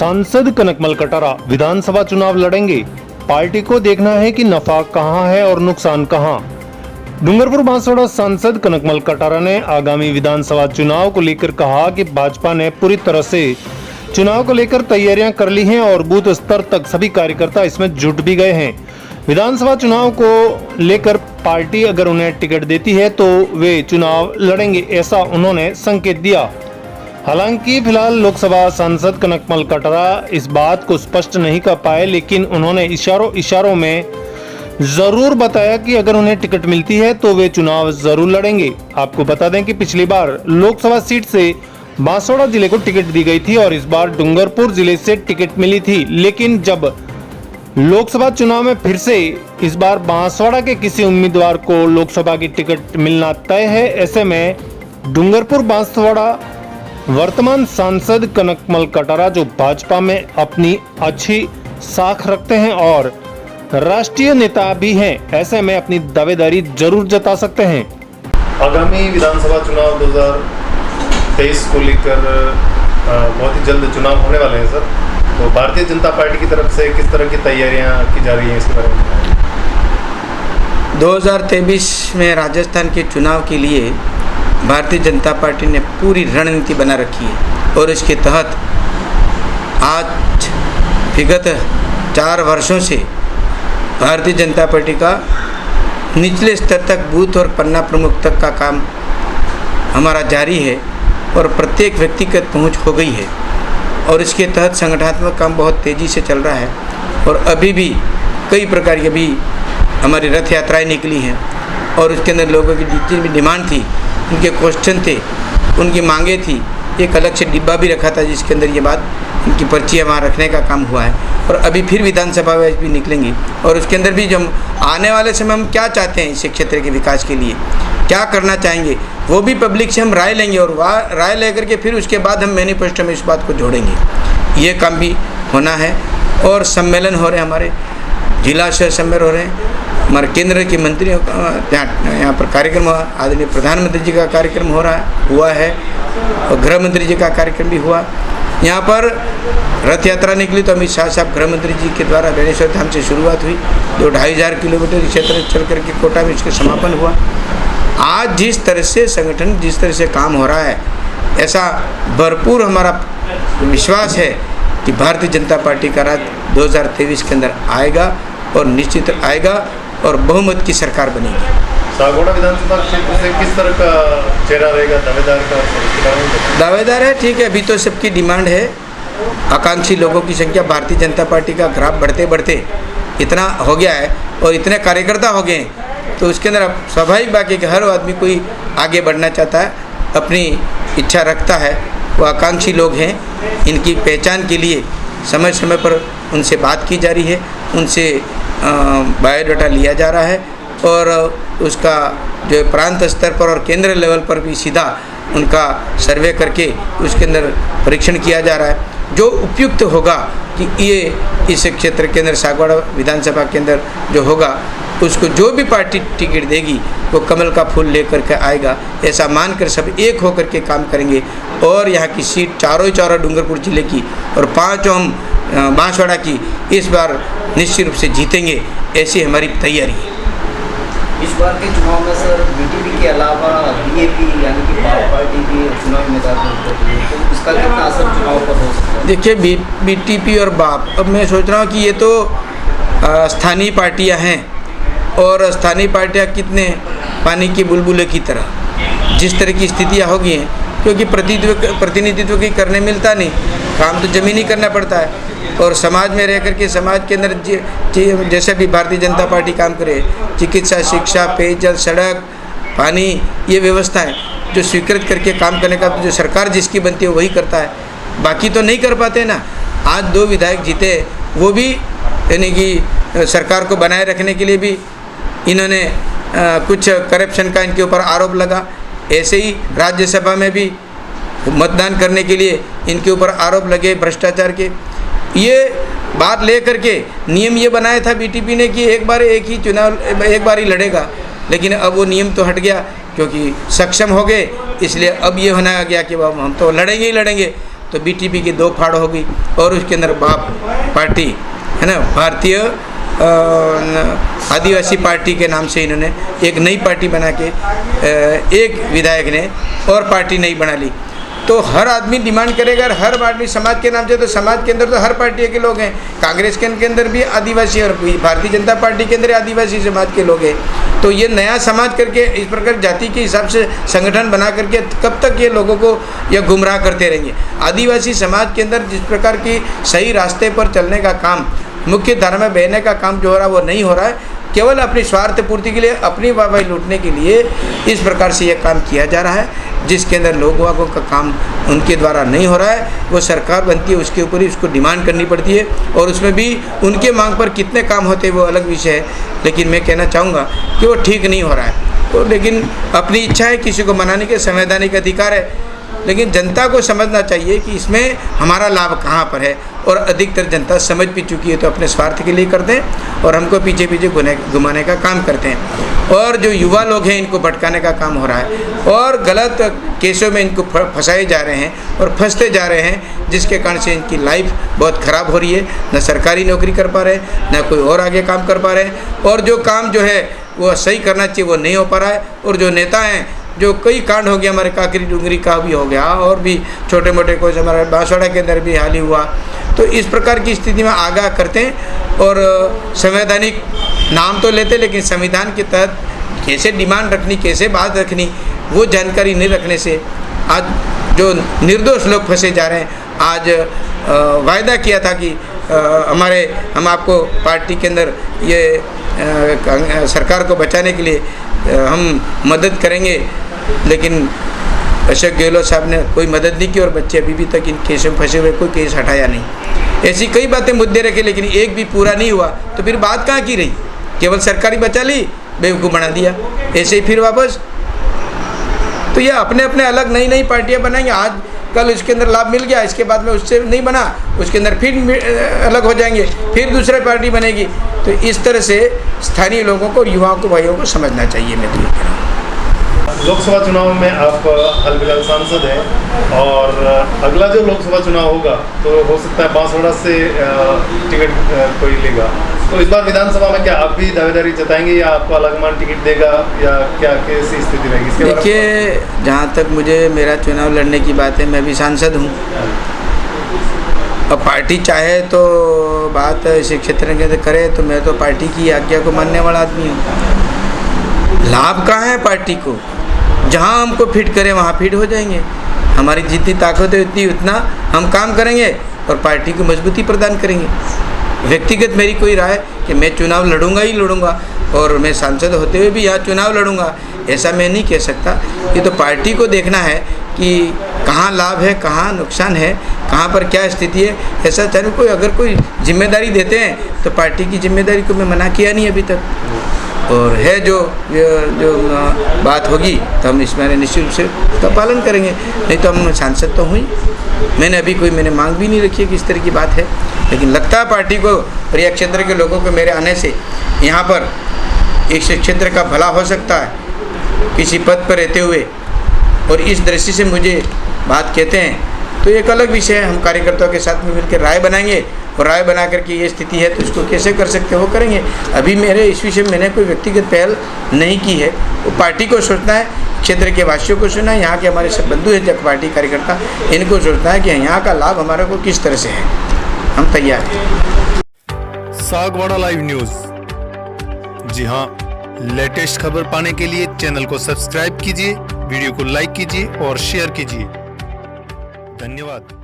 सांसद कनकमल कटारा विधानसभा चुनाव लड़ेंगे। पार्टी को देखना है कि नफा कहां है और नुकसान कहां। डूंगरपुर बांसवाड़ा सांसद कनकमल कटारा ने आगामी विधानसभा चुनाव को लेकर कहा कि भाजपा ने पूरी तरह से चुनाव को लेकर तैयारियां कर ली हैं और बूथ स्तर तक सभी कार्यकर्ता इसमें जुट भी गए हैं। विधानसभा चुनाव को लेकर पार्टी अगर उन्हें टिकट देती है तो वे चुनाव लड़ेंगे, ऐसा उन्होंने संकेत दिया। हालांकि फिलहाल लोकसभा सांसद कनकमल कटारा इस बात को स्पष्ट नहीं कर पाए, लेकिन उन्होंने इशारों में जरूर बताया कि अगर उन्हें टिकट मिलती है तो वे चुनाव जरूर लड़ेंगे। आपको बता दें कि पिछली बार लोकसभा सीट से बांसवाड़ा जिले को टिकट दी गई थी और इस बार डूंगरपुर जिले से टिकट मिली थी, लेकिन जब लोकसभा चुनाव में फिर से इस बार बांसवाड़ा के किसी उम्मीदवार को लोकसभा की टिकट मिलना तय है। ऐसे में डूंगरपुर बांसवाड़ा वर्तमान सांसद कनकमल कटारा जो भाजपा में अपनी अच्छी साख रखते हैं और राष्ट्रीय नेता भी हैं, ऐसे में अपनी दावेदारी जरूर जता सकते हैं। आगामी विधानसभा चुनाव 2023 को लेकर बहुत ही जल्द चुनाव होने वाले हैं सर, तो भारतीय जनता पार्टी की तरफ से किस तरह की तैयारियां की जा रही हैं इसके बारे में? 2023 में राजस्थान के चुनाव के लिए भारतीय जनता पार्टी ने पूरी रणनीति बना रखी है और इसके तहत आज विगत 4 वर्षों से भारतीय जनता पार्टी का निचले स्तर तक बूथ और पन्ना प्रमुख तक का काम हमारा जारी है और प्रत्येक व्यक्तिगत पहुंच हो गई है और इसके तहत संगठनात्मक काम बहुत तेज़ी से चल रहा है और अभी भी कई प्रकार की अभी हमारी रथ यात्राएँ निकली हैं और उसके अंदर लोगों की जितनी भी डिमांड थी, उनके क्वेश्चन थे, उनकी मांगे थी, एक अलग से डिब्बा भी रखा था जिसके अंदर ये बात उनकी पर्चियाँ वहाँ रखने का काम हुआ है और अभी फिर विधानसभा में भी निकलेंगी और उसके अंदर भी जो हम आने वाले समय हम क्या चाहते हैं इस क्षेत्र के विकास के लिए क्या करना चाहेंगे वो भी पब्लिक से हम राय लेंगे और वह राय लेकर के फिर उसके बाद हम मैनिफेस्टो में इस बात को जोड़ेंगे। ये काम भी होना है और सम्मेलन हो रहे हैं, हमारे जिला स्तर सम्मेलन हो रहे हैं, हमारे केंद्र के मंत्रियों का यहाँ पर कार्यक्रम हुआ, आदरणीय प्रधानमंत्री जी का कार्यक्रम हुआ है और गृह मंत्री जी का कार्यक्रम भी हुआ। यहाँ पर रथ यात्रा निकली तो अमित शाह साहब गृह मंत्री जी के द्वारा बेणेश्वर धाम से शुरुआत हुई, जो 2500 किलोमीटर क्षेत्र चल करके कोटा में इसका समापन हुआ। आज जिस तरह से संगठन जिस तरह से काम हो रहा है, ऐसा भरपूर हमारा विश्वास है कि भारतीय जनता पार्टी का राज 2023 के अंदर आएगा और निश्चित आएगा और बहुमत की सरकार बनेगी। सागौड़ा विधानसभा क्षेत्र से किस तरह का चेहरा रहेगा दावेदार का? दावेदार है, ठीक है, अभी तो सबकी डिमांड है, आकांक्षी लोगों की संख्या भारतीय जनता पार्टी का ग्राफ बढ़ते बढ़ते इतना हो गया है और इतने कार्यकर्ता हो गए हैं, तो उसके अंदर अब स्वाभाविक बात है कि हर आदमी कोई आगे बढ़ना चाहता है, अपनी इच्छा रखता है, वो आकांक्षी लोग हैं। इनकी पहचान के लिए समय समय पर उनसे बात की जा रही है, उनसे बायोडाटा लिया जा रहा है और उसका जो प्रांत स्तर पर और केंद्र लेवल पर भी सीधा उनका सर्वे करके उसके अंदर परीक्षण किया जा रहा है। जो उपयुक्त होगा कि ये इस क्षेत्र के अंदर सागौड़ा विधानसभा के अंदर जो होगा उसको जो भी पार्टी टिकट देगी वो कमल का फूल लेकर के आएगा, ऐसा मानकर सब एक होकर के काम करेंगे और यहाँ की सीट चारों डूंगरपुर जिले की और 5 हम बांसवाड़ा की इस बार निश्चित रूप से जीतेंगे, ऐसी हमारी तैयारी है। इस बार के चुनाव में सर बीटीपी के अलावा बीएपी यानी कि बाल पार्टी भी चुनाव मैदान में उतरती है, तो इसका कितना असर चुनाव पर हो सकता है? देखिए बीटीपी और बाप, अब मैं सोच रहा हूँ कि ये तो स्थानीय पार्टियाँ हैं और स्थानीय पार्टियाँ कितने पानी की बुलबुले की तरह जिस तरह की स्थितियाँ हो गई हैं, क्योंकि प्रतिनिधित्व की करने मिलता नहीं, काम तो ज़मीनी करना पड़ता है और समाज में रह करके समाज के अंदर जैसे भी भारतीय जनता पार्टी काम करे, चिकित्सा, शिक्षा, पेयजल, सड़क, पानी, ये व्यवस्था है जो स्वीकृत करके काम करने का जो सरकार जिसकी बनती है वही करता है, बाकी तो नहीं कर पाते ना। आज 2 विधायक जीते, वो भी यानी कि सरकार को बनाए रखने के लिए भी इन्होंने कुछ करप्शन का इनके ऊपर आरोप लगा, ऐसे ही राज्यसभा में भी मतदान करने के लिए इनके ऊपर आरोप लगे भ्रष्टाचार के। ये बात ले करके नियम ये बनाया था बीटीपी ने कि एक बार ही लड़ेगा, लेकिन अब वो नियम तो हट गया क्योंकि सक्षम हो गए, इसलिए अब ये होना गया कि हम तो लड़ेंगे ही लड़ेंगे। तो बीटीपी की 2 फाड़ होगी और उसके अंदर बाप पार्टी है ना, भारतीय आदिवासी पार्टी के नाम से इन्होंने एक नई पार्टी बना के एक विधायक ने और पार्टी नई बना ली। तो हर आदमी डिमांड करेगा, हर आदमी समाज के नाम से, तो समाज के अंदर तो हर पार्टी के लोग हैं, कांग्रेस के अंदर भी आदिवासी और भारतीय जनता पार्टी के अंदर आदिवासी समाज के लोग हैं। तो ये नया समाज करके इस प्रकार जाति के हिसाब से संगठन बना करके कब तक ये लोगों को ये गुमराह करते रहेंगे। आदिवासी समाज के अंदर जिस प्रकार की सही रास्ते पर चलने का काम, मुख्य धारा में बहने का काम जो हो रहा है वो नहीं हो रहा है। केवल अपनी स्वार्थ पूर्ति के लिए, अपनी वाहवाही लूटने के लिए इस प्रकार से ये काम किया जा रहा है, जिसके अंदर लोगों का काम उनके द्वारा नहीं हो रहा है। वो सरकार बनती है, उसके ऊपर ही उसको डिमांड करनी पड़ती है और उसमें भी उनके मांग पर कितने काम होते हैं वो अलग विषय है। लेकिन मैं कहना चाहूँगा कि वो ठीक नहीं हो रहा है। तो लेकिन अपनी इच्छा है, किसी को मनाने के संवैधानिक अधिकार है, लेकिन जनता को समझना चाहिए कि इसमें हमारा लाभ कहाँ पर है। और अधिकतर जनता समझ भी चुकी है, तो अपने स्वार्थ के लिए करते हैं और हमको पीछे पीछे घुमाने का काम करते हैं। और जो युवा लोग हैं इनको भटकाने का काम हो रहा है और गलत केसों में इनको फंसाए जा रहे हैं और फंसते जा रहे हैं, जिसके कारण से इनकी लाइफ बहुत ख़राब हो रही है। न सरकारी नौकरी कर पा रहे, न कोई और आगे काम कर पा रहे हैं, और जो काम जो है वो सही करना चाहिए वो नहीं हो पा रहा है। और जो नेता हैं, जो कई कांड हो गया, हमारे काकरी डूंगरी का भी हो गया और भी छोटे मोटे कोई हमारे बांसवाड़ा के अंदर भी हाल ही हुआ। तो इस प्रकार की स्थिति में आगाह करते हैं और संवैधानिक नाम तो लेते, लेकिन संविधान के तहत कैसे डिमांड रखनी, कैसे बात रखनी, वो जानकारी नहीं रखने से आज जो निर्दोष लोग फंसे जा रहे हैं। आज वायदा किया था कि हम आपको पार्टी के अंदर ये सरकार को बचाने के लिए हम मदद करेंगे, लेकिन अशोक गहलोत साहब ने कोई मदद नहीं की और बच्चे अभी भी तक इन केसों में फंसे हुए, कोई केस हटाया नहीं। ऐसी कई बातें मुद्दे रखे, लेकिन एक भी पूरा नहीं हुआ। तो फिर बात कहाँ की रही? केवल सरकारी बचा ली, बेवकूफ़ बना दिया, ऐसे ही फिर वापस। तो ये अपने अपने अलग नई नई पार्टियाँ बनाएंगे। आज कल इसके अंदर लाभ मिल गया, इसके बाद में उससे नहीं बना, उसके अंदर फिर अलग हो जाएंगे, फिर दूसरी पार्टी बनेगी। तो इस तरह से स्थानीय लोगों को, युवाओं को, भाइयों को समझना चाहिए। मैं तो ये कह रहा हूँ। लोकसभा चुनाव में आप हाल फिलहाल सांसद हैं और अगला जो लोकसभा चुनाव होगा तो हो सकता है बांसवाड़ा से टिकट कोई लेगा। तो इस बार विधानसभा में क्या आप भी दावेदारी जताएंगे या आपको अलगमान टिकट देगा या क्या, कैसी स्थिति रहेगी? देखिए, जहाँ तक मुझे मेरा चुनाव लड़ने की बात है, मैं भी सांसद हूँ। अब पार्टी चाहे तो बात इस क्षेत्र के अंदर करे, तो मैं तो पार्टी की आज्ञा को मानने वाला आदमी हूँ। लाभ कहाँ है पार्टी को? जहाँ हमको फिट करें वहाँ फिट हो जाएंगे। हमारी जितनी ताकत है उतना हम काम करेंगे और पार्टी को मजबूती प्रदान करेंगे। व्यक्तिगत मेरी कोई राय कि मैं चुनाव लड़ूंगा ही लड़ूंगा और मैं सांसद होते हुए भी यहाँ चुनाव लड़ूंगा, ऐसा मैं नहीं कह सकता। ये तो पार्टी को देखना है कि कहाँ लाभ है, कहाँ नुकसान है, कहाँ पर क्या स्थिति है। ऐसा चाहे कोई अगर कोई जिम्मेदारी देते हैं तो पार्टी की जिम्मेदारी को मैं मना किया नहीं अभी तक। और है जो बात होगी तो हम इसमें निश्चित रूप से उसका पालन करेंगे। नहीं तो हम सांसद तो हुई, मैंने अभी कोई मांग भी नहीं रखी है कि इस तरह की बात है। लेकिन लगता है पार्टी को और यह क्षेत्र के लोगों को मेरे आने से यहाँ पर इस क्षेत्र का भला हो सकता है किसी पद पर रहते हुए, और इस दृष्टि से मुझे बात कहते हैं तो एक अलग विषय है। हम कार्यकर्ताओं के साथ में मिलकर राय बनाएंगे और राय बना करके ये स्थिति है तो इसको कैसे कर सकते हैं वो करेंगे। अभी मेरे इस विषय में मैंने कोई व्यक्तिगत पहल नहीं की है। वो पार्टी को सोचना है, क्षेत्र के वासियों को सुनना है, यहाँ के हमारे सब बंधु हैं जब पार्टी कार्यकर्ता, इनको सोचना है कि यहाँ का लाभ हमारे को किस तरह से है। हम तैयार हैं। सागवाड़ा लाइव न्यूज, जी हाँ, लेटेस्ट खबर पाने के लिए चैनल को सब्सक्राइब कीजिए, वीडियो को लाइक कीजिए और शेयर कीजिए। धन्यवाद।